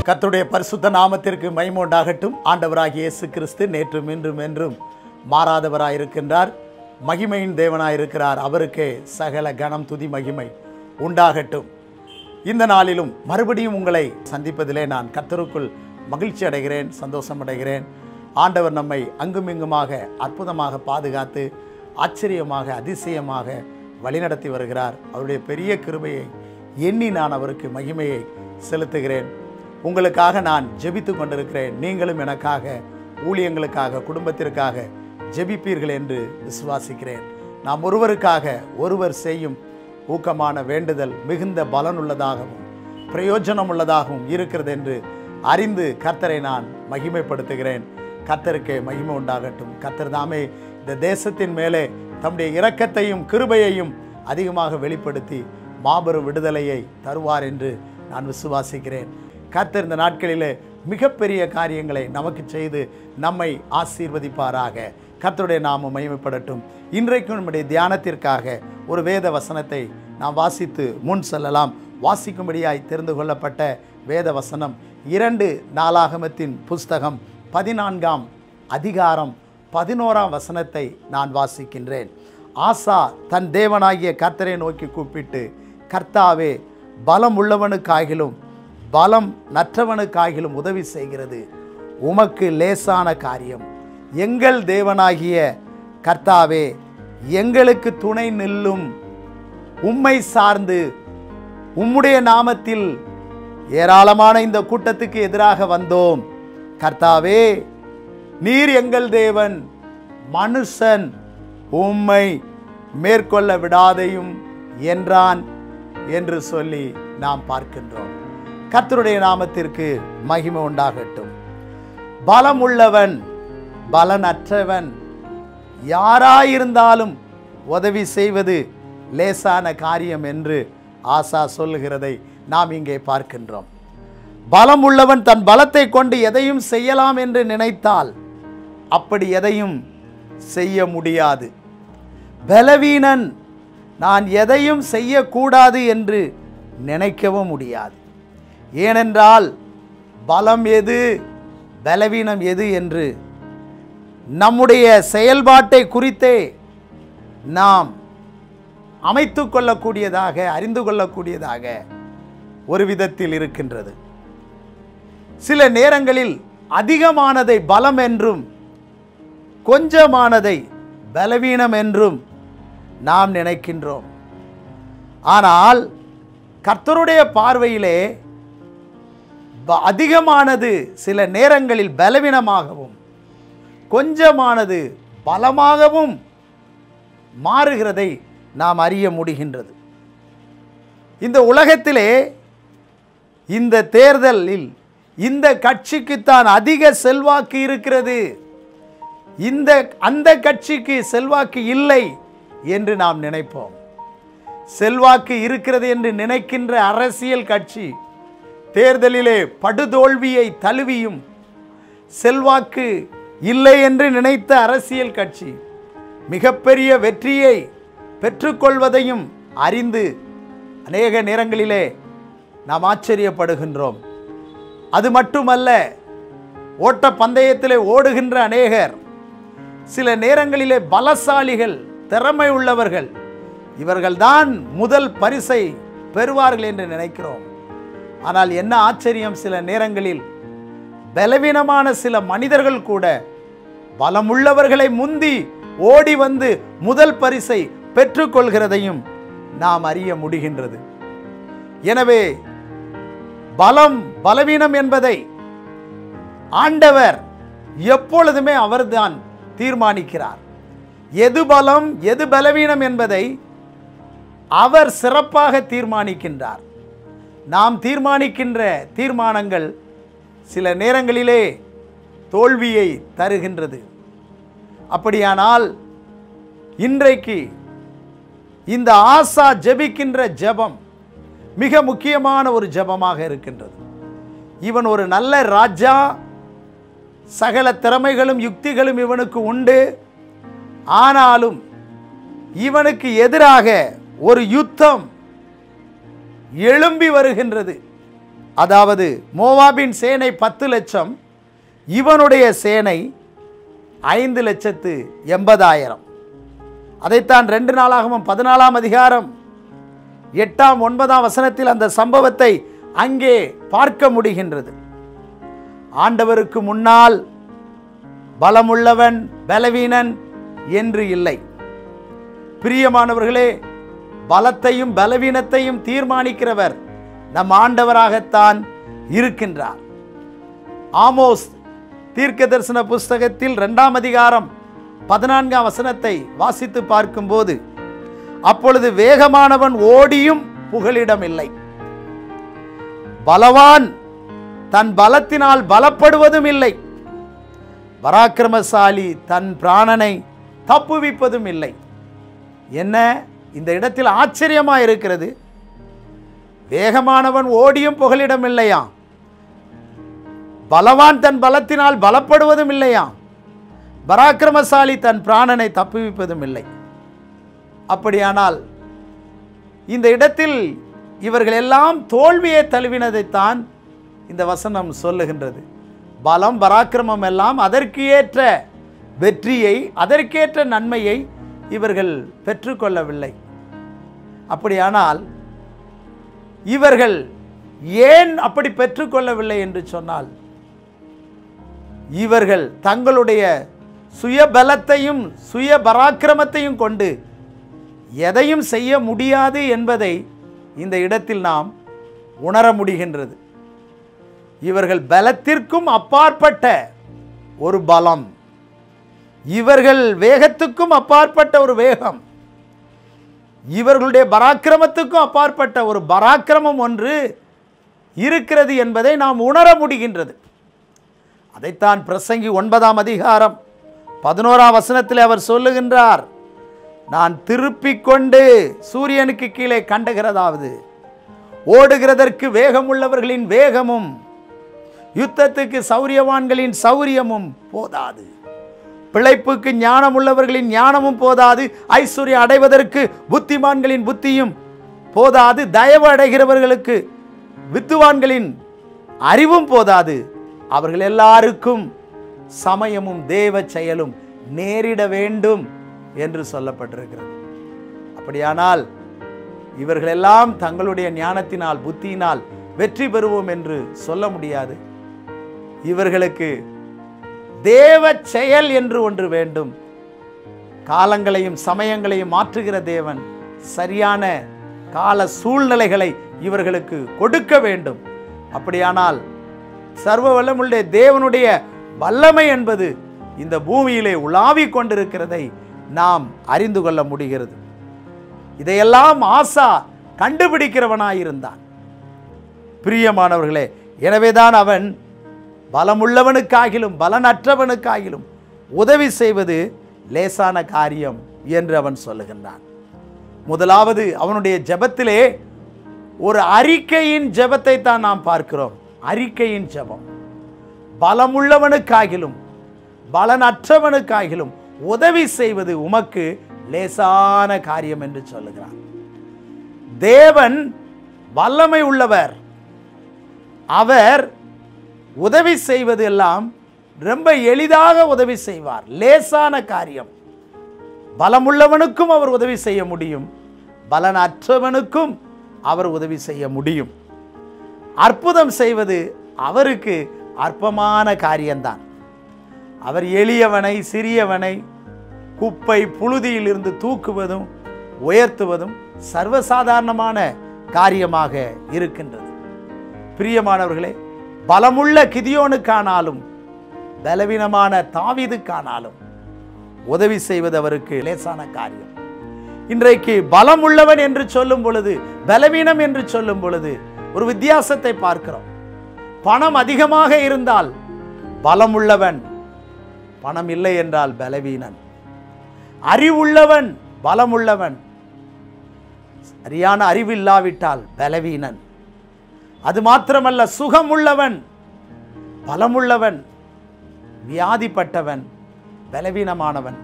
கர்த்தருடைய பரிசுத்த நாமத்திற்கு மகிமை உண்டாகட்டும். ஆண்டவராகிய இயேசு கிறிஸ்து நேற்றும் இன்றும் என்றும் மாறாதவராயிருக்கின்றார். மகிமையின் தேவனாயிருக்கிறார். அவருக்கே சகல கனம் துதி மகிமை உண்டாகட்டும். இந்த நாளிலும் மறுபடியும் உங்களை சந்திப்பதிலே நான் கர்த்தருக்குள் மகிழ்ச்சி அடைகிறேன், சந்தோஷம் அடைகிறேன். ஆண்டவர் நம்மை அங்குமிங்குமாக அற்புதமாக பாதுகாத்து ஆச்சரியமாக அதிசயமாக வழிநடத்தி வருகிறார். அவருடைய பெரிய கிருபையை எண்ணி நான் அவருக்கு மகிமையை செலுத்துகிறேன். உங்களுக்காக நான் ஜெபித்து கொண்டிருக்கிறேன். நீங்களும் எனக்காக, ஊழியங்களுக்காக, குடும்பத்திற்காக ஜெபிப்பீர்கள் என்று விசுவாசிக்கிறேன். நாம் ஒருவருக்காக ஒருவர் செய்யும் ஊக்கமான வேண்டுதல் மிகுந்த பலனுள்ளதாகவும் பிரயோஜனம் உள்ளதாகவும் இருக்கிறது என்று அறிந்து கர்த்தரை நான் மகிமைப்படுத்துகிறேன். கர்த்தருக்கே மகிமை உண்டாகட்டும். கர்த்தர் தாமே இந்த தேசத்தின் மேலே தம்முடைய இரக்கத்தையும் கிருபையையும் அதிகமாக வெளிப்படுத்தி மாபெரும் விடுதலையை தருவார் என்று நான் விசுவாசிக்கிறேன். கர்த்தர் இந்த நாட்களிலே மிகப்பெரிய காரியங்களை நமக்கு செய்து நம்மை ஆசீர்வதிப்பாராக. கர்த்தருடைய நாமம் மகிமைப்படட்டும். இன்றைக்கும் நம்முடைய தியானத்திற்காக ஒரு வேத வசனத்தை நாம் வாசித்து முன் செல்லலாம். வாசிக்கும்படியாய் தெரிந்து கொள்ளப்பட்ட வேத வசனம் 2 நாளாகமத்தின் புஸ்தகம் 14ஆம் அதிகாரம் 11ஆம் வசனத்தை நான் வாசிக்கின்றேன். ஆசா தன் தேவனாகிய கர்த்தரை நோக்கி கூப்பிட்டு, கர்த்தாவே, பலம் உள்ளவனுக்காகிலும் பலம் நற்றவனுக்காகிலும் உதவி செய்கிறது உமக்கு லேசான காரியம். எங்கள் தேவனாகிய கர்த்தாவே, எங்களுக்கு துணை நில்லும். உம்மை சார்ந்து உம்முடைய நாமத்தில் ஏராளமான இந்த கூட்டத்துக்கு எதிராக வந்தோம். கர்த்தாவே, நீர் எங்கள் தேவன், மனுஷன் உம்மை மேற்கொள்ள விடாதையும் என்றான் என்று சொல்லி நாம் பார்க்கின்றோம். கர்த்தருடைய நாமத்திற்கு மகிமை உண்டாகட்டும். பலம் உள்ளவன் பலனற்றவன் யாராயிருந்தாலும் உதவி செய்வது லேசான காரியம் என்று ஆசா சொல்லுகிறதை நாம் இங்கே பார்க்கின்றோம். பலம் உள்ளவன் தன் பலத்தை கொண்டு எதையும் செய்யலாம் என்று நினைத்தால் அப்படி எதையும் செய்ய முடியாது. பலவீனன் நான் எதையும் செய்யக்கூடாது என்று நினைக்கவும் முடியாது. ஏனென்றால் பலம் எது பலவீனம் எது என்று நம்முடைய செயல்பாட்டை குறித்தே நாம் அமைத்து கொள்ளக்கூடியதாக, அறிந்து கொள்ளக்கூடியதாக ஒரு விதத்தில் இருக்கின்றது. சில நேரங்களில் அதிகமானதை பலம் என்றும் கொஞ்சமானதை பலவீனம் என்றும் நாம் நினைக்கின்றோம். ஆனால் கர்த்தருடைய பார்வையிலே அதிகமானது சில நேரங்களில் பலவீனமாகவும் கொஞ்சமானது பலமாகவும் மாறுகிறதை நாம் அறிய முடிகின்றது. இந்த உலகத்திலே இந்த தேர்தலில் இந்த கட்சிக்குத்தான் அதிக செல்வாக்கு இருக்கிறது, அந்த கட்சிக்கு செல்வாக்கு இல்லை என்று நாம் நினைப்போம். செல்வாக்கு இருக்கிறது என்று நினைக்கின்ற அரசியல் கட்சி தேர்தலிலே படுதோல்வியை தழுவியும், செல்வாக்கு இல்லை என்று நினைத்த அரசியல் கட்சி மிகப்பெரிய வெற்றியை பெற்றுக்கொள்வதையும் அறிந்து அநேக நேரங்களிலே நாம் ஆச்சரியப்படுகின்றோம். அது மட்டுமல்ல, ஓட்ட பந்தயத்திலே ஓடுகின்ற அநேகர் சில நேரங்களிலே பலசாலிகள், திறமை உள்ளவர்கள், இவர்கள்தான் முதல் பரிசை பெறுவார்கள் என்று நினைக்கிறோம். ஆனால் என்ன ஆச்சரியம், சில நேரங்களில் பலவீனமான சில மனிதர்கள் கூட பலமுள்ளவர்களை முந்தி ஓடி வந்து முதல் பரிசை பெற்றுக்கொள்கிறதையும் நாம் அறிய முடிகின்றது. எனவே பலம் பலவீனம் என்பதை ஆண்டவர் எப்பொழுதுமே அவர்தான் தீர்மானிக்கிறார். எது பலம் எது பலவீனம் என்பதை அவர் சிறப்பாக தீர்மானிக்கின்றார். நாம் தீர்மானிக்கின்ற தீர்மானங்கள் சில நேரங்களிலே தோல்வியை தருகின்றது. அப்படியானால் இன்றைக்கு இந்த ஆசா ஜெபிக்கின்ற ஜெபம் மிக முக்கியமான ஒரு ஜெபமாக இருக்கின்றது. இவன் ஒரு நல்ல ராஜா, சகல திறமைகளும் யுக்திகளும் இவனுக்கு உண்டு. ஆனாலும் இவனுக்கு எதிராக ஒரு யுத்தம் எழும்பி வருகின்றது. அதாவது மோவாபின் சேனை 10 லட்சம், இவனுடைய சேனை 5,80,000. அதைத்தான் 2 நாளாகமம் 14ஆம் அதிகாரம் 8ஆம் 9ஆம் வசனத்தில் அந்த சம்பவத்தை அங்கே பார்க்க முடிகின்றது. ஆண்டவருக்கு முன்னால் பலமுள்ளவன் பலவீனன் என்று இல்லை. பிரியமானவர்களே, பலத்தையும் பலவீனத்தையும் தீர்மானிக்கிறவர் நம் ஆண்டவராகத்தான் இருக்கின்றார். ஆமோஸ் தீர்க்க தரிசன புஸ்தகத்தில் 2ஆம் அதிகாரம் 14ஆம் வசனத்தை வாசித்து பார்க்கும்போது, அப்பொழுது வேகமானவன் ஓடியும் புகலிடமில்லை, பலவான் தன் பலத்தினால் பலப்படுவதும் இல்லை, பராக்கிரமசாலி தன் பிராணனை தப்புவிப்பதும் இல்லை. என்ன இந்த இடத்தில் ஆச்சரியமா இருக்கிறது? வேகமானவன் ஓடியும் புகலிடம் இல்லையா, பலவான் தன் பலத்தினால் பலப்படுவதும் இல்லையா, பராக்கிரமசாலி தன் பிராணனை தப்புவிப்பதும் இல்லை. அப்படியானால் இந்த இடத்தில் இவர்கள் எல்லாம் தோல்வியை தழுவினதைத்தான் இந்த வசனம் சொல்லுகின்றது. பலம் பராக்கிரமம் எல்லாம் அதற்கு ஏற்ற வெற்றியை, அதற்கேற்ற நன்மையை இவர்கள் பெற்றுக்கொள்ளவில்லை. அப்படியானால் இவர்கள் ஏன் அப்படி பெற்றுக்கொள்ளவில்லை என்று சொன்னால், இவர்கள் தங்களுடைய சுய பலத்தையும் சுய பராக்கிரமத்தையும் கொண்டு எதையும் செய்ய முடியாது என்பதை இந்த இடத்தில் நாம் உணர முடிகின்றது. இவர்கள் பலத்திற்கும் அப்பாற்பட்ட ஒரு பலம், இவர்கள் வேகத்துக்கும் அப்பாற்பட்ட ஒரு வேகம், இவர்களுடைய பராக்கிரமத்துக்கும் அப்பாற்பட்ட ஒரு பராக்கிரமம் ஒன்று இருக்கிறது என்பதை நாம் உணர முடிகின்றது. அதைத்தான் பிரசங்கி 9ஆம் அதிகாரம் 11ஆம் வசனத்தில் அவர் சொல்லுகின்றார், நான் திருப்பிக் கொண்டு சூரியனுக்கு கீழே கண்டுகிறதாவது, ஓடுகிறதற்கு வேகம் உள்ளவர்களின் வேகமும் யுத்தத்துக்கு சௌரியவான்களின் சௌரியமும் போதாது, பிழைப்புக்கு ஞானம் உள்ளவர்களின் ஞானமும் போதாது, ஐஸ்வர்யம் அடைவதற்கு புத்திமான்களின் புத்தியும் போதாது, தயவு அடைகிறவர்களுக்கு வித்துவான்களின் அறிவும் போதாது, அவர்கள் எல்லாருக்கும் சமயமும் தேவ செயலும் நேரிட வேண்டும் என்று சொல்லப்பட்டிருக்கிறது. அப்படியானால் இவர்களெல்லாம் தங்களுடைய ஞானத்தினால் புத்தியினால் வெற்றி பெறுவோம் என்று சொல்ல முடியாது. இவர்களுக்கு தேவ செயல் என்று ஒன்று வேண்டும். காலங்களையும் சமயங்களையும் மாற்றுகிற தேவன் சரியான கால சூழ்நிலைகளை இவர்களுக்கு கொடுக்க வேண்டும். அப்படியானால் சர்வ வல்லமுள்ள தேவனுடைய வல்லமை என்பது இந்த பூமியிலே உலாவிக் கொண்டிருக்கிறதை நாம் அறிந்து கொள்ள முடிகிறது. இதையெல்லாம் ஆசா கண்டுபிடிக்கிறவனாயிருந்தான். பிரியமானவர்களே, எனவேதான் அவன் பலமுள்ளவனுக்காகிலும் பலனற்றவனுக்காகிலும் உதவி செய்வது லேசான காரியம் என்று அவன் சொல்லுகின்றான். முதலாவது அவனுடைய ஜெபத்திலே ஒரு அறிக்கையின் ஜெபத்தை தான் நாம் பார்க்கிறோம். அறிக்கையின் ஜெபம், பலமுள்ளவனுக்காகிலும் பலனற்றவனுக்காகிலும் உதவி செய்வது உமக்கு லேசான காரியம் என்று சொல்லுகிறான். தேவன் வல்லமை உள்ளவர். அவர் உதவி செய்வது எல்லாம் ரொம்ப எளிதாக உதவி செய்வார். லேசான காரியம். பலமுள்ளவனுக்கும் அவர் உதவி செய்ய முடியும், பலனற்றவனுக்கும் அவர் உதவி செய்ய முடியும். அற்புதம் செய்வது அவருக்கு அற்பமான காரியம்தான். அவர் எளியவனை சிறியவனை குப்பை புழுதியில் இருந்து தூக்குவதும் உயர்த்துவதும் சர்வசாதாரணமான காரியமாக இருக்கின்றது. பிரியமானவர்களே, பலமுள்ள கிதியோனுக்கானாலும் பலவீனமான தாவீதுக்கானாலும் உதவி செய்வது அவருக்கு லேசான காரியம். இன்றைக்கு பலம் உள்ளவன் என்று சொல்லும் பொழுது பலவீனம் என்று சொல்லும் பொழுது ஒரு வித்தியாசத்தை பார்க்கிறோம். பணம் அதிகமாக இருந்தால் பலமுள்ளவன், பணம் இல்லை என்றால் பலவீனன். அறிவுள்ளவன் பலமுள்ளவன், சரியான அறிவு இல்லாவிட்டால் பலவீனன். அது மாத்திரமல்ல, சுகமுள்ளவன் பலமுள்ளவன், வியாதிப்பட்டவன் பலவீனமானவன்.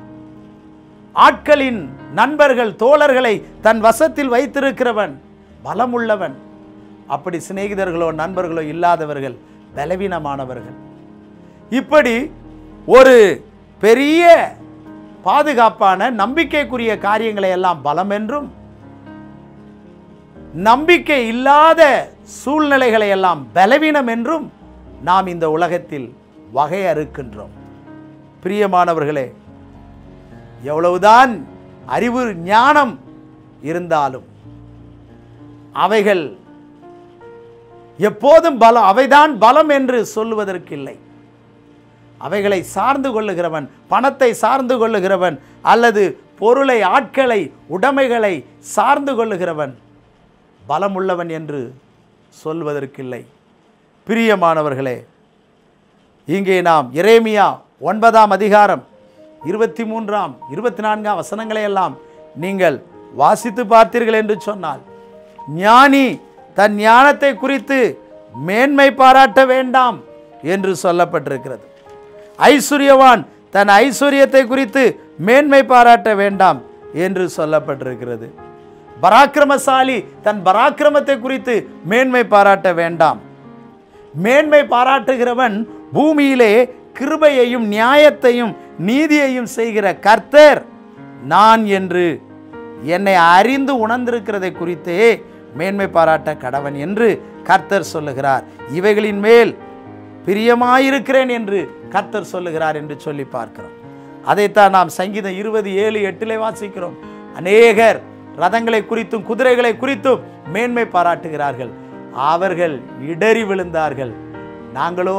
ஆட்களின் நண்பர்கள் தோழர்களை தன் வசத்தில் வைத்திருக்கிறவன் பலமுள்ளவன். அப்படி சிநேகிதர்களோ நண்பர்களோ இல்லாதவர்கள் பலவீனமானவர்கள். இப்படி ஒரு பெரிய பாதுகாப்பான நம்பிக்கைக்குரிய காரியங்களை எல்லாம் பலம் என்றும், நம்பிக்கை இல்லாத சூழ்நிலைகளை எல்லாம் பலவீனம் என்றும் நாம் இந்த உலகத்தில் வகையறுக்கின்றோம். பிரியமானவர்களே, எவ்வளவுதான் அறிவு ஞானம் இருந்தாலும் அவைகள் எப்போதும் பலம், அவைதான் பலம் என்று சொல்லுவதற்கில்லை. அவைகளை சார்ந்து கொள்ளுகிறவன், பணத்தை சார்ந்து கொள்ளுகிறவன் அல்லது பொருளை, ஆட்களை, உடைமைகளை சார்ந்து கொள்ளுகிறவன் பலம் உள்ளவன் என்று சொல்வதற்கில்லை. பிரியமானவர்களே, இங்கே நாம் எரேமியா 9ஆம் அதிகாரம் 23ஆம் 24ஆம் வசனங்களை எல்லாம் நீங்கள் வாசித்து பார்த்தீர்கள் என்று சொன்னால், ஞானி தன் ஞானத்தை குறித்து மேன்மை பாராட்ட வேண்டாம் என்று சொல்லப்பட்டிருக்கிறது. ஐஸ்வர்யவான் தன் ஐஸ்வர்யத்தை குறித்து மேன்மை பாராட்ட வேண்டாம் என்று சொல்லப்பட்டிருக்கிறது. பராக்கிரமசாலி தன் பராக்கிரமத்தை குறித்து மேன்மை பாராட்ட வேண்டாம். மேன்மை பாராட்டுகிறவன் பூமியிலே கிருபையையும் நியாயத்தையும் நீதியையும் செய்கிற கர்த்தர் நான் என்று என்னை அறிந்து உணர்ந்திருக்கிறதை குறித்தே மேன்மை பாராட்ட கடவன் என்று கர்த்தர் சொல்லுகிறார். இவைகளின் மேல் பிரியமாயிருக்கிறேன் என்று கர்த்தர் சொல்லுகிறார் என்று சொல்லி பார்க்கிறோம். அதைத்தான் நாம் சங்கீதம் 27:8 வாசிக்கிறோம். அநேகர் ரதங்களை குறித்தும் குதிரைகளை குறித்தும் மேன்மை பாராட்டுகிறார்கள். அவர்கள் இடறி விழுந்தார்கள், நாங்களோ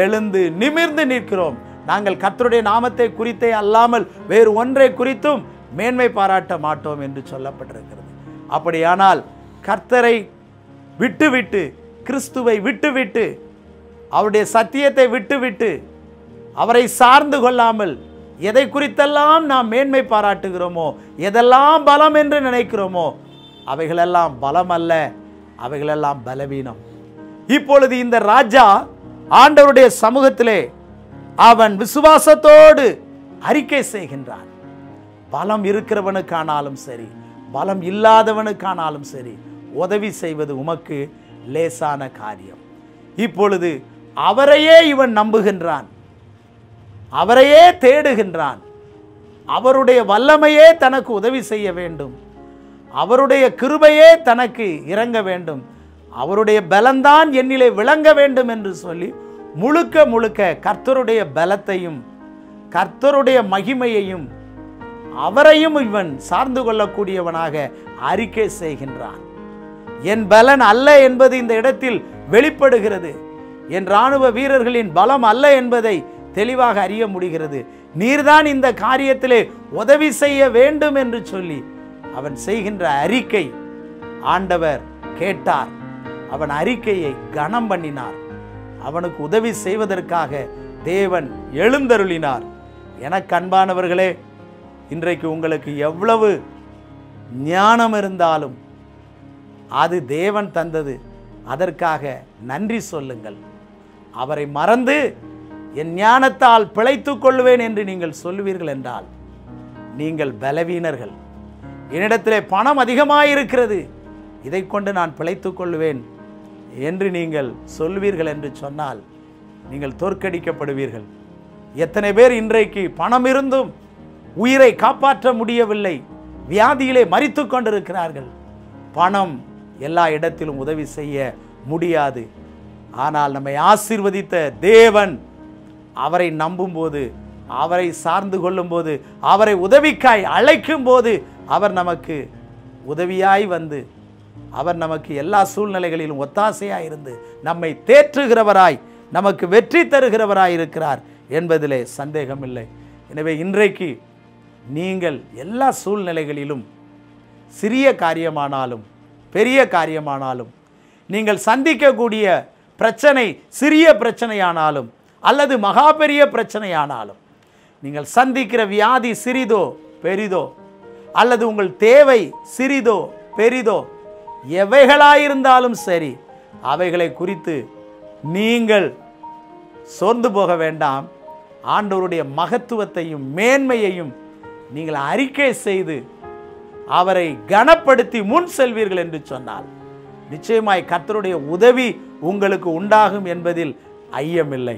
எழுந்து நிமிர்ந்து நிற்கிறோம். நாங்கள் கர்த்தருடைய நாமத்தை குறித்தே அல்லாமல் வேறு ஒன்றை குறித்தும் மேன்மை பாராட்ட மாட்டோம் என்று சொல்லப்பட்டிருக்கிறது. அப்படியானால் கர்த்தரை விட்டுவிட்டு, கிறிஸ்துவை விட்டுவிட்டு, அவருடைய சத்தியத்தை விட்டுவிட்டு, அவரை சார்ந்து கொள்ளாமல் எதை குறித்தெல்லாம் நாம் மேன்மை பாராட்டுகிறோமோ, எதெல்லாம் பலம் என்று நினைக்கிறோமோ, அவைகளெல்லாம் பலம் அல்ல, அவைகளெல்லாம் பலவீனம். இப்பொழுது இந்த ராஜா ஆண்டவருடைய சமூகத்திலே அவன் விசுவாசத்தோடு அறிக்கை செய்கின்றான். பலம் இருக்கிறவனுக்கானாலும் சரி, பலம் இல்லாதவனுக்கானாலும் சரி, உதவி செய்வது உமக்கு லேசான காரியம். இப்பொழுது அவரையே இவன் நம்புகின்றான், அவரையே தேடுகின்றான். அவருடைய வல்லமையே தனக்கு உதவி செய்ய வேண்டும், அவருடைய கிருபையே தனக்கு இறங்க வேண்டும், அவருடைய பலம்தான் என்னிலே விளங்க வேண்டும் என்று சொல்லி முழுக்க முழுக்க கர்த்தருடைய பலத்தையும் கர்த்தருடைய மகிமையையும் அவரையும் இவன் சார்ந்து கொள்ளக்கூடியவனாக அறிக்கை செய்கின்றான். என் பலன் அல்ல என்பது இந்த இடத்தில் வெளிப்படுகிறது. என் இராணுவ வீரர்களின் பலம் அல்ல என்பதை தெளிவாக அறிய முடிகிறது. நீர்தான் இந்த காரியத்திலே உதவி செய்ய வேண்டும் என்று சொல்லி அவன் செய்கின்ற அறிக்கை ஆண்டவர் கேட்டார். அவன் அறிக்கையை கனம் பண்ணினார். அவனுக்கு உதவி செய்வதற்காக தேவன் எழுந்தருளினார். எனக்கு அன்பானவர்களே, இன்றைக்கு உங்களுக்கு எவ்வளவு ஞானம் இருந்தாலும் அது தேவன் தந்தது. அதற்காக நன்றி சொல்லுங்கள். அவரை மறந்து என் ஞானத்தால் பிழைத்துக் கொள்வேன் என்று நீங்கள் சொல்லுவீர்கள் என்றால் நீங்கள் பலவீனர்கள். என்னிடத்திலே பணம் அதிகமாயிருக்கிறது, இதை கொண்டு நான் பிழைத்துக் கொள்வேன் என்று நீங்கள் சொல்வீர்கள் என்று சொன்னால் நீங்கள் தோற்கடிக்கப்படுவீர்கள். எத்தனை பேர் இன்றைக்கு பணம் இருந்தும் உயிரை காப்பாற்ற முடியவில்லை, வியாதியிலே மரித்து கொண்டிருக்கிறார்கள். பணம் எல்லா இடத்திலும் உதவி செய்ய முடியாது. ஆனால் நம்மை ஆசீர்வதித்த தேவன் அவரை நம்பும்போது, அவரை சார்ந்து கொள்ளும்போது, அவரை உதவிக்காய் அழைக்கும் போது அவர் நமக்கு உதவியாய் வந்து அவர் நமக்கு எல்லா சூழ்நிலைகளிலும் ஒத்தாசையாய் இருந்து நம்மை தேற்றுகிறவராய், நமக்கு வெற்றி தருகிறவராய் இருக்கிறார் என்பதிலே சந்தேகமில்லை. எனவே இன்றைக்கு நீங்கள் எல்லா சூழ்நிலைகளிலும் சிறிய காரியமானாலும் பெரிய காரியமானாலும், நீங்கள் சந்திக்கக்கூடிய பிரச்சனை சிறிய பிரச்சனையானாலும் அல்லது மகா பெரிய பிரச்சனையானாலும், நீங்கள் சந்திக்கிற வியாதி சிறிதோ பெரிதோ அல்லது உங்கள் தேவை சிறிதோ பெரிதோ எவைகளாயிருந்தாலும் சரி, அவைகளை குறித்து நீங்கள் சோர்ந்து போக வேண்டாம். ஆண்டவருடைய மகத்துவத்தையும் மேன்மையையும் நீங்கள் அறிக்கை செய்து அவரை கனப்படுத்தி முன் செல்வீர்கள் என்று சொன்னால் நிச்சயமாய் கர்த்தருடைய உதவி உங்களுக்கு உண்டாகும் என்பதில் ஐயமில்லை.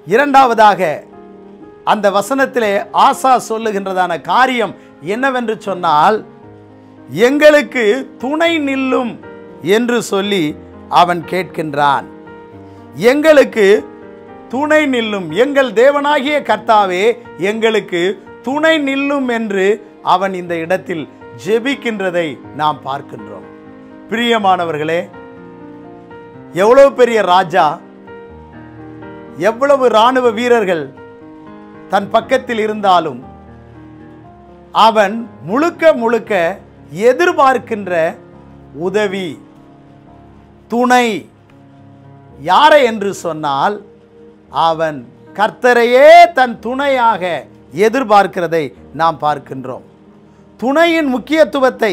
இரண்டாவதாக அந்த வசனத்திலே ஆசா சொல்லுகின்றதான காரியம் என்னவென்று சொன்னால், எங்களுக்கு துணை நில்லும் என்று சொல்லி அவன் கேட்கின்றான். எங்களுக்கு துணை நில்லும், எங்கள் தேவனாகிய கர்த்தாவே எங்களுக்கு துணை நில்லும் என்று அவன் இந்த இடத்தில் ஜெபிக்கின்றதை நாம் பார்க்கின்றோம். பிரியமானவர்களே, எவ்வளவு பெரிய ராஜா, எவ்வளவு இராணுவ வீரர்கள் தன் பக்கத்தில் இருந்தாலும் அவன் முழுக்க முழுக்க எதிர்பார்க்கின்ற உதவி, துணை யாரை என்று சொன்னால் அவன் கர்த்தரையே தன் துணையாக எதிர்பார்க்கிறதை நாம் பார்க்கின்றோம். துணையின் முக்கியத்துவத்தை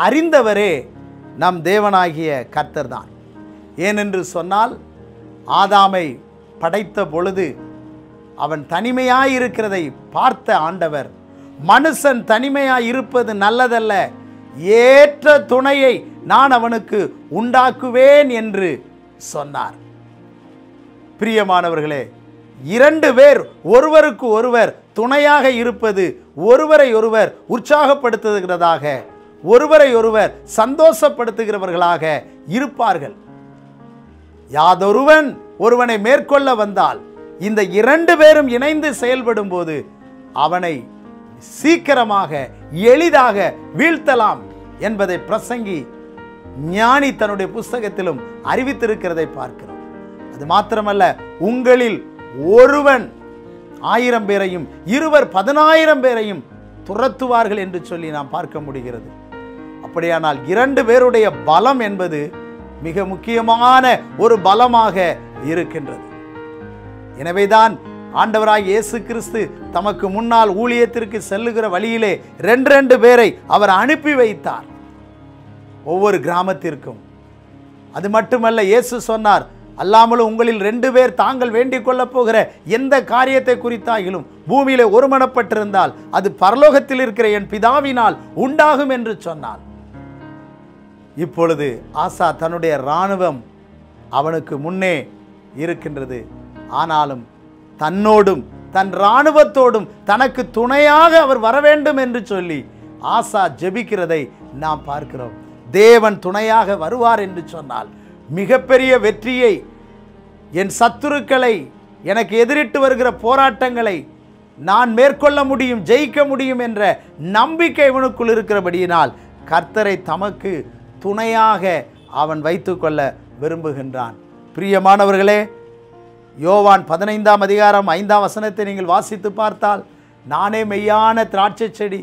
அறிந்தவரே நம் தேவனாகிய கர்த்தர் தான். ஏனென்று சொன்னால், ஆதாமை படைத்த பொழுது அவன் தனிமையாயிருக்கிறதை பார்த்த ஆண்டவர், மனுஷன் தனிமையாயிருப்பது நல்லதல்ல, ஏற்ற துணையை நான் அவனுக்கு உண்டாக்குவேன் என்று சொன்னார். பிரியமானவர்களே, இரண்டு பேர் ஒருவருக்கு ஒருவர் துணையாக இருப்பது ஒருவரை ஒருவர் உற்சாகப்படுத்துகிறதாக, ஒருவரை ஒருவர் சந்தோஷப்படுத்துகிறவர்களாக இருப்பார்கள். யாதொருவன் ஒருவனை மேற்கொள்ள வந்தால் இந்த இரண்டு பேரும் இணைந்து செயல்படும் போது அவனை சீக்கிரமாக எளிதாக வீழ்த்தலாம் என்பதை பிரசங்கி ஞானி தன்னுடைய புஸ்தகத்திலும் அறிவித்திருக்கிறதை பார்க்கிறோம். அது மாத்திரமல்ல, உங்களில் ஒருவன் 1000 பேரையும் இருவர் 10,000 பேரையும் துரத்துவார்கள் என்று சொல்லி நாம் பார்க்க முடிகிறது. அப்படியானால் இரண்டு பேருடைய பலம் என்பது மிக முக்கியமான ஒரு பலமாக இருக்கின்றது. எனவேதான் ஆண்டவராய் இயேசு கிறிஸ்து தமக்கு முன்னால் ஊழியத்திற்கு செல்லுகிற வழியிலே 2 பேரை அவர் அனுப்பி வைத்தார், ஒவ்வொரு கிராமத்திற்கும். அது மட்டுமல்ல, இயேசு சொன்னார், அல்லாமலும் உங்களில் 2 பேர் தாங்கள் வேண்டிக் கொள்ளப் போகிற எந்த காரியத்தை குறித்தாகிலும் பூமியிலே ஒருமனப்பட்டிருந்தால் அது பரலோகத்தில் இருக்கிற என் பிதாவினால் உண்டாகும் என்று சொன்னார். இப்பொழுது ஆசா தன்னுடைய இராணுவம் அவனுக்கு முன்னே இருக்கின்றது. ஆனாலும் தன்னோடும் தன் இராணுவத்தோடும் தனக்கு துணையாக அவர் வர வேண்டும் என்று சொல்லி ஆசா ஜெபிக்கிறதை நாம் பார்க்கிறோம். தேவன் துணையாக வருவார் என்று சொன்னால் மிகப்பெரிய வெற்றியை, என் சத்துருக்களை, எனக்கு எதிரிட்டு வருகிற போராட்டங்களை நான் மேற்கொள்ள முடியும், ஜெயிக்க முடியும் என்ற நம்பிக்கை இவனுக்குள் இருக்கிறபடியினால் கர்த்தரை தமக்கு துணையாக அவன் வைத்துக்கொள்ள விரும்புகின்றான். பிரியமானவர்களே, யோவான் 15ஆம் அதிகாரம் 5ஆம் வசனத்தை நீங்கள் வாசித்து பார்த்தால், நானே மெய்யான திராட்சை செடி,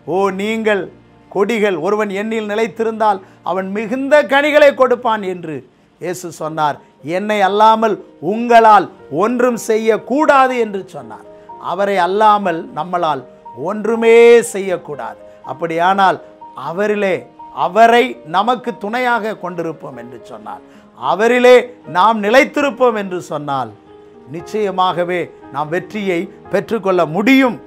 ஓ நீங்கள் கொடிகள், ஒருவன் என்னில் நிலைத்திருந்தால் அவன் மிகுந்த கனிகளை கொடுப்பான் என்று இயேசு சொன்னார். என்னை அல்லாமல் உங்களால் ஒன்றும் செய்யக்கூடாது என்று சொன்னார். அவரை அல்லாமல் நம்மளால் ஒன்றுமே செய்யக்கூடாது. அப்படியானால் அவரை நமக்கு துணையாக கொண்டிருப்போம் என்று சொன்னார், அவரிலே நாம் நிலைத்திருப்போம் என்று சொன்னால் நிச்சயமாகவே நாம் வெற்றியை பெற்றுக்கொள்ள முடியும்.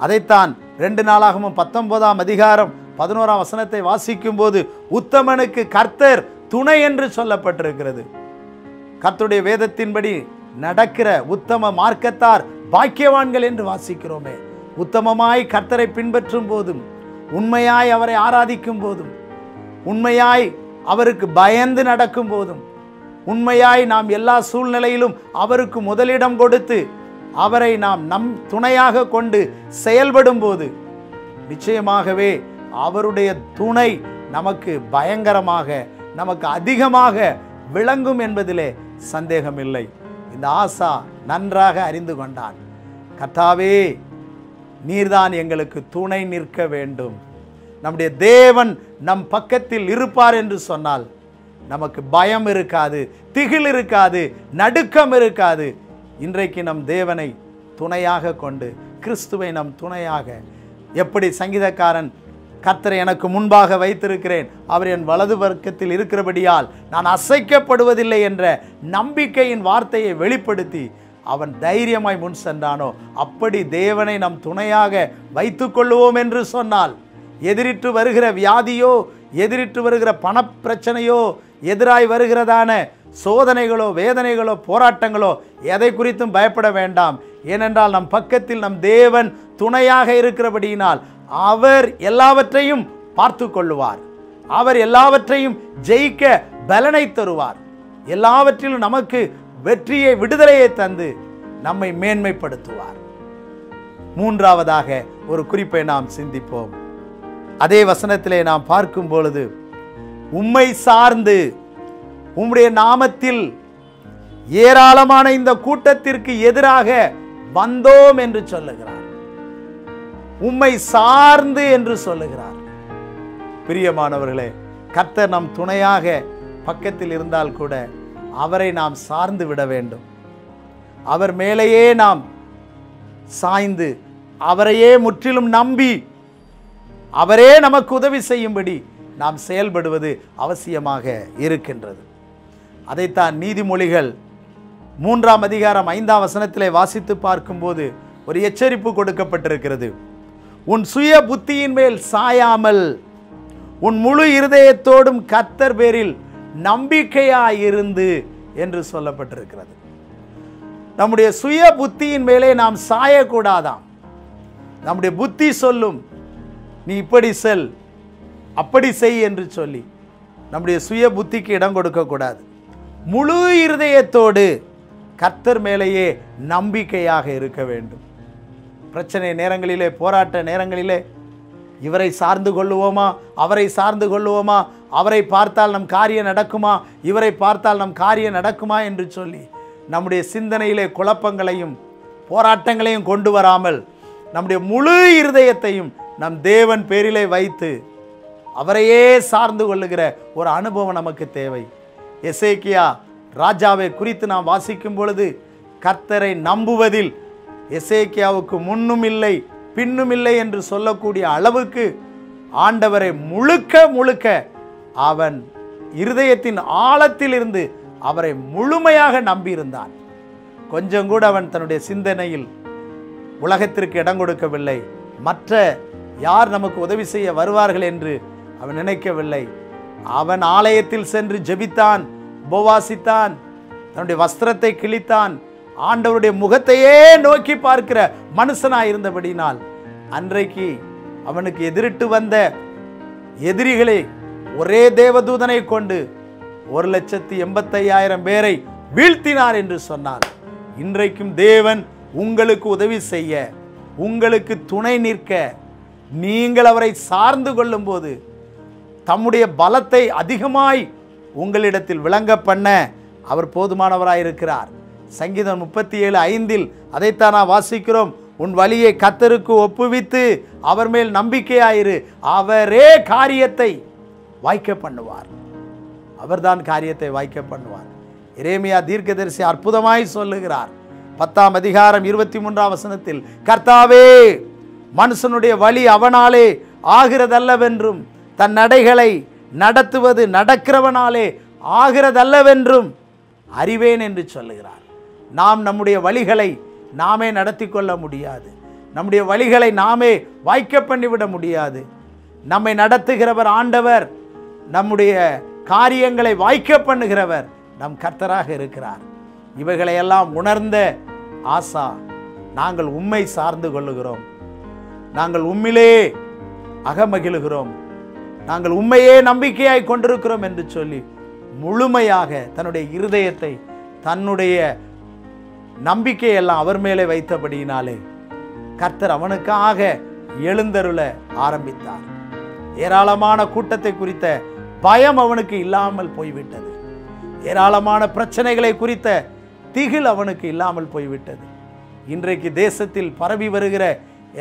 அதைத்தான் 2 நாளாகமும் 19ஆம் அதிகாரம் 11ஆம் வசனத்தை வாசிக்கும் போது உத்தமனுக்கு கர்த்தர் துணை என்று சொல்லப்பட்டிருக்கிறது. கர்த்தருடைய வேதத்தின்படி நடக்கிற உத்தம மார்க்கத்தார் பாக்கியவான்கள் என்று வாசிக்கிறோமே. உத்தமமாய் கர்த்தரை பின்பற்றும் போதும், உண்மையாய் அவரை ஆராதிக்கும் போதும், உண்மையாய் அவருக்கு பயந்து நடக்கும் போதும், உண்மையாய் நாம் எல்லா சூழ்நிலையிலும் அவருக்கு முதலிடம் கொடுத்து அவரை நாம் நம் துணையாக கொண்டு செயல்படும் போது நிச்சயமாகவே அவருடைய துணை நமக்கு பயங்கரமாக, நமக்கு அதிகமாக விளங்கும் என்பதிலே சந்தேகமில்லை. இந்த ஆசா நன்றாக அறிந்து கொண்டான், கர்த்தாவே நீர்தான் எங்களுக்கு துணை நிற்க வேண்டும். நம்முடைய தேவன் நம் பக்கத்தில் இருப்பார் என்று சொன்னால் நமக்கு பயம் இருக்காது, திகில் இருக்காது, நடுக்கம் இருக்காது. இன்றைக்கு நம் தேவனை துணையாக கொண்டு, கிறிஸ்துவை நம் துணையாக, எப்படி சங்கீதக்காரன் கர்த்தரை எனக்கு முன்பாக வைத்திருக்கிறேன், அவர் என் வலது பக்கத்தில் இருக்கிறபடியால் நான் அசைக்கப்படுவதில்லை என்ற நம்பிக்கையின் வார்த்தையை வெளிப்படுத்தி அவன் தைரியமாய் முன் சென்றானோ, அப்படி தேவனை நம் துணையாக வைத்து கொள்வோம் என்று சொன்னால் எதிரிட்டு வருகிற வியாதியோ, எதிரிட்டு வருகிற பணப்பிரச்சனையோ, எதிராய் வருகிறதான சோதனைகளோ, வேதனைகளோ, போராட்டங்களோ எதை குறித்தும் பயப்பட வேண்டாம். ஏனென்றால் நம் பக்கத்தில் நம் தேவன் துணையாக இருக்கிறபடியினால் அவர் எல்லாவற்றையும் பார்த்து கொள்ளுவார். அவர் எல்லாவற்றையும் ஜெயிக்க பலனை தருவார். எல்லாவற்றிலும் நமக்கு வெற்றியை, விடுதலையை தந்து நம்மை மேன்மைப்படுத்துவார். மூன்றாவதாக ஒரு குறிப்பை நாம் சிந்திப்போம். அதே வசனத்திலே நாம் பார்க்கும் பொழுது, உம்மை சார்ந்து உம்முடைய நாமத்தில் ஏராளமான இந்த கூட்டத்திற்கு எதிராக வந்தோம் என்று சொல்லுகிறார். உம்மை சார்ந்து என்று சொல்லுகிறார். பிரியமானவர்களே, கர்த்தர் நம் துணையாக பக்கத்தில் இருந்தால் கூட அவரை நாம் சார்ந்து விட வேண்டும். அவர் மேலேயே நாம் சாய்ந்து அவரையே முற்றிலும் நம்பி அவரே நமக்கு உதவி செய்யும்படி நாம் செயல்படுவது அவசியமாக இருக்கின்றது. அதைத்தான் நீதிமொழிகள் 3ஆம் அதிகாரம் 5ஆம் வசனத்திலே வாசித்து பார்க்கும்போது ஒரு எச்சரிப்பு கொடுக்கப்பட்டிருக்கிறது. உன் சுய புத்தியின் மேல் சாயாமல் உன் முழு இருதயத்தோடும் கர்த்தர் பேரில் நம்பிக்கையாயிருந்து என்று சொல்லப்பட்டிருக்கிறது. நம்முடைய சுய புத்தியின் மேலே நாம் சாயக்கூடாதாம். நம்முடைய புத்தி சொல்லும், நீ இப்படி செல், அப்படி செய் என்று சொல்லி நம்முடைய சுய புத்திக்கு இடம் கொடுக்கக்கூடாது. முழு இருதயத்தோடு கர்த்தர் மேலேயே நம்பிக்கையாக இருக்க வேண்டும். பிரச்சனை நேரங்களிலே, போராட்ட நேரங்களிலே இவரை சார்ந்து கொள்ளுவோமா, அவரை சார்ந்து கொள்ளுவோமா, அவரை பார்த்தால் நம் காரியம் நடக்குமா, இவரை பார்த்தால் நம் காரியம் நடக்குமா என்று சொல்லி நம்முடைய சிந்தனையிலே குழப்பங்களையும் போராட்டங்களையும் கொண்டு வராமல் நம்முடைய முழு இருதயத்தையும் நம் தேவன் பேரிலே வைத்து அவரையே சார்ந்து கொள்ளுகிற ஒரு அனுபவம் நமக்கு தேவை. எசேக்கியா ராஜாவை குறித்து நாம் வாசிக்கும் பொழுது கர்த்தரை நம்புவதில் எசேக்கியாவுக்கு முன்னும் இல்லை பின்னும் இல்லை என்று சொல்லக்கூடிய அளவுக்கு ஆண்டவரை முழுக்க முழுக்க அவன் இருதயத்தின் ஆழத்தில் இருந்து அவரை முழுமையாக நம்பியிருந்தான். கொஞ்சம் கூட அவன் தன்னுடைய சிந்தனையில் உலகத்திற்கு இடம் கொடுக்கவில்லை. மற்ற யார் நமக்கு உதவி செய்ய வருவார்கள் என்று அவன் நினைக்கவில்லை. அவன் ஆலயத்தில் சென்று ஜெபித்தான், உபவாசித்தான், தன்னுடைய வஸ்திரத்தை கிழித்தான், ஆண்டவருடைய முகத்தையே நோக்கி பார்க்கிற மனுஷனாய் இருந்தபடினால் அன்றைக்கு அவனுக்கு எதிரிட்டு வந்த எதிரிகளை ஒரே தேவதூதனை கொண்டு 1,85,000 பேரை வீழ்த்தினார் என்று சொன்னார். இன்றைக்கும் தேவன் உங்களுக்கு உதவி செய்ய, உங்களுக்கு துணை நிற்க, நீங்கள் அவரை சார்ந்து கொள்ளும் போது தம்முடைய பலத்தை அதிகமாய் உங்களிடத்தில் விளங்க பண்ண அவர் போதுமானவராயிருக்கிறார். சங்கீதம் 37:5 அதைத்தான் நான் வாசிக்கிறோம். உன் வழியை கர்த்தருக்கு ஒப்புவித்து அவர் மேல் நம்பிக்கையாயிரு, அவரே காரியத்தை வாய்க்க பண்ணுவார். அவர்தான் காரியத்தை வாய்க்க பண்ணுவார். எரேமியா தீர்க்கதரிசி அற்புதமாய் சொல்லுகிறார். 10ஆம் அதிகாரம் 23ஆம் வசனத்தில், கர்த்தாவே மனுஷனுடைய வழி அவனாலே ஆகிறதல்லவென்றும் தன் நடைகளை நடத்துவது நடக்கிறவனாலே ஆகிறதல்லவென்றும் அறிவேன் என்று சொல்லுகிறார். நாம் நம்முடைய வழிகளை நாமே நடத்தி கொள்ள முடியாது. நம்முடைய வழிகளை நாமே வாய்க்க பண்ணிவிட முடியாது. நம்மை நடத்துகிறவர் ஆண்டவர், நம்முடைய காரியங்களை வாய்க்க பண்ணுகிறவர் நம் கர்த்தராக இருக்கிறார். இவைகளையெல்லாம் உணர்ந்த ஆசா, நாங்கள் உம்மை சார்ந்து கொள்ளுகிறோம், நாங்கள் உம்மிலே அகமகிழுகிறோம், நாங்கள் உம்மையே நம்பிக்கையாய் கொண்டிருக்கிறோம் என்று சொல்லி முழுமையாக தன்னுடைய இருதயத்தை, தன்னுடைய நம்பிக்கையெல்லாம் அவர் மேலே வைத்தபடியினாலே கர்த்தர் அவனுக்காக எழுந்தருள ஆரம்பித்தார். ஏராளமான கூட்டத்தை குறித்த பயம் அவனுக்கு இல்லாமல் போய்விட்டது. ஏராளமான பிரச்சனைகளை குறித்த திகில் அவனுக்கு இல்லாமல் போய்விட்டது. இன்றைக்கு தேசத்தில் பரவி வருகிற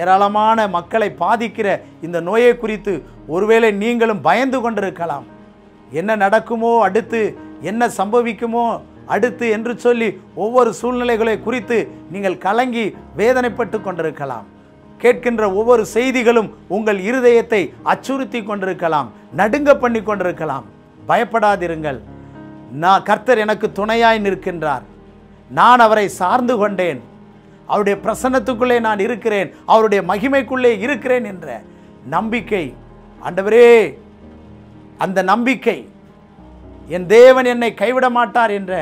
ஏராளமான மக்களை பாதிக்கிற இந்த நோயை குறித்து ஒருவேளை நீங்களும் பயந்து கொண்டிருக்கலாம். என்ன நடக்குமோ அடுத்து, என்ன சம்பவிக்குமோ அடுத்து என்று சொல்லி ஒவ்வொரு சூழ்நிலைகளை குறித்து நீங்கள் கலங்கி வேதனைப்பட்டு கொண்டிருக்கலாம். கேட்கின்ற ஒவ்வொரு செய்திகளும் உங்கள் இருதயத்தை அச்சுறுத்தி கொண்டிருக்கலாம், நடுங்க பண்ணி கொண்டிருக்கலாம். பயப்படாதிருங்கள். நான் கர்த்தர் எனக்கு துணையாய் நிற்கின்றார், நான் அவரை சார்ந்து கொண்டேன், அவருடைய பிரசன்னத்துக்குள்ளே நான் இருக்கிறேன், அவருடைய மகிமைக்குள்ளே இருக்கிறேன் என்ற நம்பிக்கை, ஆண்டவரே அந்த நம்பிக்கை, என் தேவன் என்னை கைவிட மாட்டார் என்ற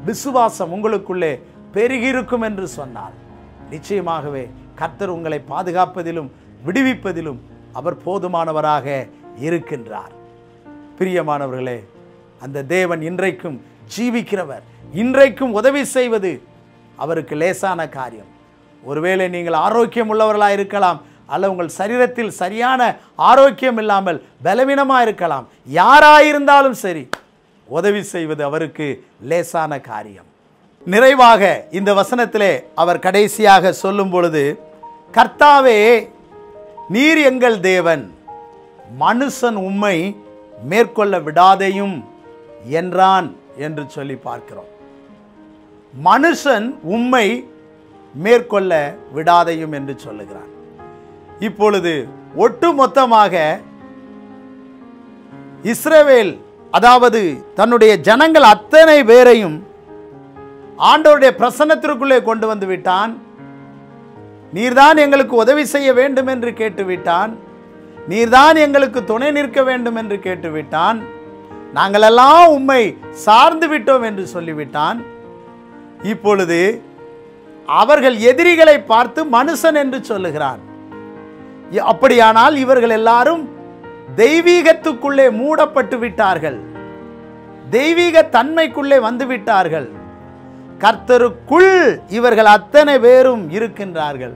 விசுவாசம் உங்களுக்குள்ளே பெருகியிருக்கும் என்று சொன்னால் நிச்சயமாகவே கர்த்தர் உங்களை பாதுகாப்பதிலும் விடுவிப்பதிலும் அவர் போதுமானவராக இருக்கின்றார். பிரியமானவர்களே, அந்த தேவன் இன்றைக்கும் ஜீவிக்கிறவர். இன்றைக்கும் உதவி செய்வது அவருக்கு லேசான காரியம். ஒருவேளை நீங்கள் ஆரோக்கியம் உள்ளவர்களாக இருக்கலாம், அல்ல உங்கள் சரீரத்தில் சரியான ஆரோக்கியம் இல்லாமல் பலவீனமாக இருக்கலாம். யாராயிருந்தாலும் சரி, உதவி செய்வது அவருக்கு லேசான காரியம். நிறைவாக இந்த வசனத்திலே அவர் கடைசியாக சொல்லும் பொழுது, கர்த்தாவே நீர் எங்கள் தேவன், மனுஷன் உம்மை மேற்கொள்ள விடாதேயும் என்றான் என்று சொல்லி பார்க்கிறோம். மனுஷன் உம்மை மேற்கொள்ள விடாதையும் என்று சொல்லுகிறான். இப்பொழுது ஒட்டுமொத்தமாக இஸ்ரவேல், அதாவது தன்னுடைய ஜனங்கள் அத்தனை பேரையும் ஆண்டவருடைய பிரசன்னத்திற்குள்ளே கொண்டு வந்து விட்டான். நீர்தான் எங்களுக்கு உதவி செய்ய வேண்டும் என்று கேட்டுவிட்டான். நீர்தான் எங்களுக்கு துணை நிற்க வேண்டும் என்று கேட்டுவிட்டான். நாங்கள் எல்லாம் உம்மை சார்ந்து விட்டோம் என்று சொல்லிவிட்டான். இப்பொழுது அவர்கள் எதிரிகளை பார்த்து மனுஷன் என்று சொல்லுகிறான். அப்படியானால் இவர்கள் எல்லாரும் தெய்வீகத்துக்குள்ளே மூடப்பட்டு விட்டார்கள், தெய்வீக தன்மைக்குள்ளே வந்து விட்டார்கள். கர்த்தருக்குள் இவர்கள் அத்தனை பேரும் இருக்கின்றார்கள்.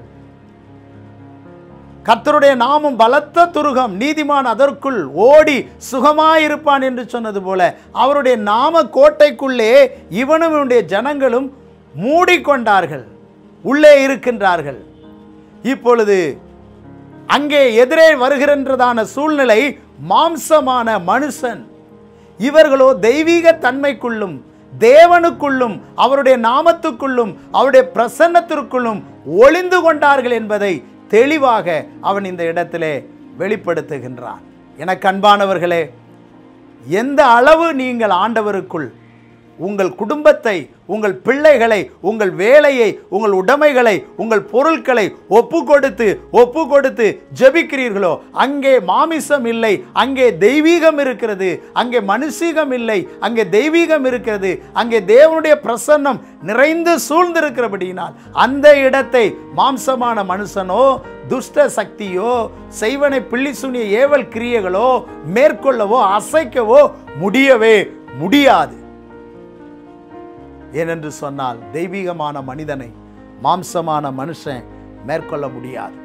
கர்த்தருடைய நாமம் பலத்த துருகம், நீதிமான் அதற்குள் ஓடி சுகமாயிருப்பான் என்று சொன்னது போல அவருடைய நாம கோட்டைக்குள்ளே இவனும் இவனுடைய ஜனங்களும் மூடிக்கொண்டார்கள், உள்ளே இருக்கின்றார்கள். இப்பொழுது அங்கே எதிரே வருகின்றதான சூழ்நிலை மாம்சமான மனுஷன். இவர்களோ தெய்வீக தன்மைக்குள்ளும் தேவனுக்குள்ளும் அவருடைய நாமத்துக்குள்ளும் அவருடைய பிரசன்னத்திற்குள்ளும் ஒளிந்து கொண்டார்கள் என்பதை தெளிவாக அவன் இந்த இடத்திலே வெளிப்படுத்துகின்றான். எனக்கு அன்பானவர்களே, எந்த அளவு நீங்கள் ஆண்டவருக்குள் உங்கள் குடும்பத்தை, உங்கள் பிள்ளைகளை, உங்கள் வேலையை, உங்கள் உடைமைகளை, உங்கள் பொருட்களை ஒப்பு கொடுத்து ஜெபிக்கிறீர்களோ, அங்கே மாமிசம் இல்லை, அங்கே தெய்வீகம் இருக்கிறது. அங்கே மனுஷீகம் இல்லை, அங்கே தெய்வீகம் இருக்கிறது. அங்கே தேவனுடைய பிரசன்னம் நிறைந்து சூழ்ந்திருக்கிறபடியினால் அந்த இடத்தை மாம்சமான மனுஷனோ, துஷ்ட சக்தியோ, செய்வனை பிள்ளி சுனிய ஏவல் கிரியைகளோ மேற்கொள்ளவோ அசைக்கவோ முடியவே முடியாது. ஏனென்று சொன்னால் தெய்வீகமான மனிதனை மாம்சமான மனுஷன் மேற்கொள்ள முடியாது.